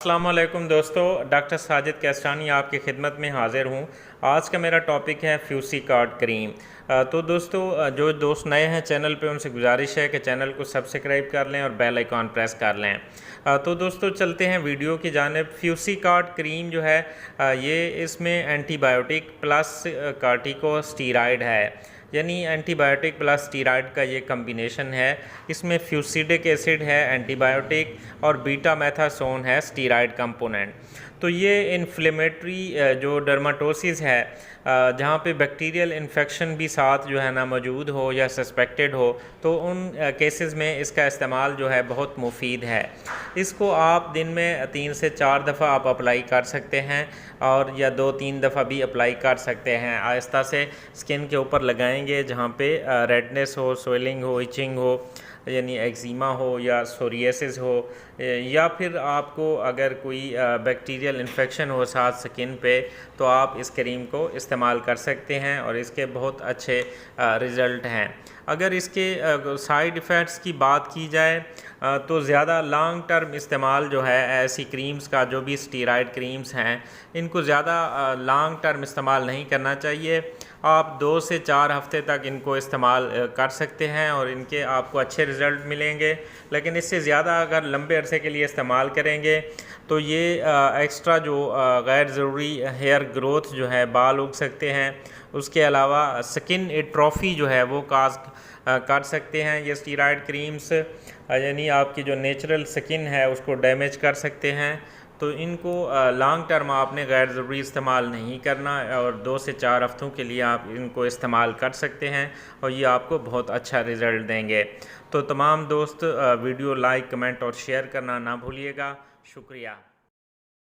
अस्सलाम वालेकुम दोस्तों, डॉक्टर साजिद कैस्टानी आपकी खिदमत में हाज़िर हूँ। आज का मेरा टॉपिक है फ्यूसीकार्ड क्रीम। तो दोस्तों, जो दोस्त नए हैं चैनल पे उनसे गुजारिश है कि चैनल को सब्सक्राइब कर लें और बेल आइकॉन प्रेस कर लें। तो दोस्तों चलते हैं वीडियो की जानिब। फ्यूसीकार्ड क्रीम जो है ये इसमें एंटीबायोटिक प्लस कार्टिकोस्टेरॉइड है, यानी एंटीबायोटिक प्लस स्टीरॉयड का ये कम्बिनेशन है। इसमें फ्यूसिडिक एसिड है एंटीबायोटिक और बीटा मैथासोन है स्टीरॉयड कंपोनेंट। तो ये इन्फ्लेमेटरी जो डर्माटोसिस है, जहाँ पे बैक्टीरियल इन्फेक्शन भी साथ जो है ना मौजूद हो या सस्पेक्टेड हो, तो उन केसेस में इसका इस्तेमाल जो है बहुत मुफीद है। इसको आप दिन में 3 से 4 दफ़ा आप अप्लाई कर सकते हैं और या 2-3 दफ़ा भी अप्लाई कर सकते हैं। आहिस्ता से स्किन के ऊपर लगाएंगे जहाँ पे रेडनेस हो, स्वेलिंग हो, इचिंग हो, यानी एक्जिमा हो या सोरियासिस हो, या फिर आपको अगर कोई बैक्टीरियल इन्फेक्शन हो साथ स्किन पे, तो आप इस क्रीम को इस्तेमाल कर सकते हैं और इसके बहुत अच्छे रिज़ल्ट हैं। अगर इसके साइड इफ़ेक्ट्स की बात की जाए तो ज़्यादा लॉन्ग टर्म इस्तेमाल जो है ऐसी क्रीम्स का, जो भी स्टीरॉयड क्रीम्स हैं, इनको ज़्यादा लॉन्ग टर्म इस्तेमाल नहीं करना चाहिए। आप 2 से 4 हफ़्ते तक इनको इस्तेमाल कर सकते हैं और इनके आपको अच्छे रिज़ल्ट मिलेंगे। लेकिन इससे ज़्यादा अगर लंबे अरसे के लिए इस्तेमाल करेंगे तो ये एक्स्ट्रा जो गैर ज़रूरी हेयर ग्रोथ जो है, बाल उग सकते हैं। उसके अलावा स्किन एट्रोफी जो है वो काज कर सकते हैं ये स्टीरॉयड क्रीम्स, यानी आपकी जो नेचुरल स्किन है उसको डैमेज कर सकते हैं। तो इनको लॉन्ग टर्म आपने गैर ज़रूरी इस्तेमाल नहीं करना और 2 से 4 हफ़्तों के लिए आप इनको इस्तेमाल कर सकते हैं और ये आपको बहुत अच्छा रिज़ल्ट देंगे। तो तमाम दोस्त वीडियो लाइक, कमेंट और शेयर करना ना भूलिएगा। शुक्रिया।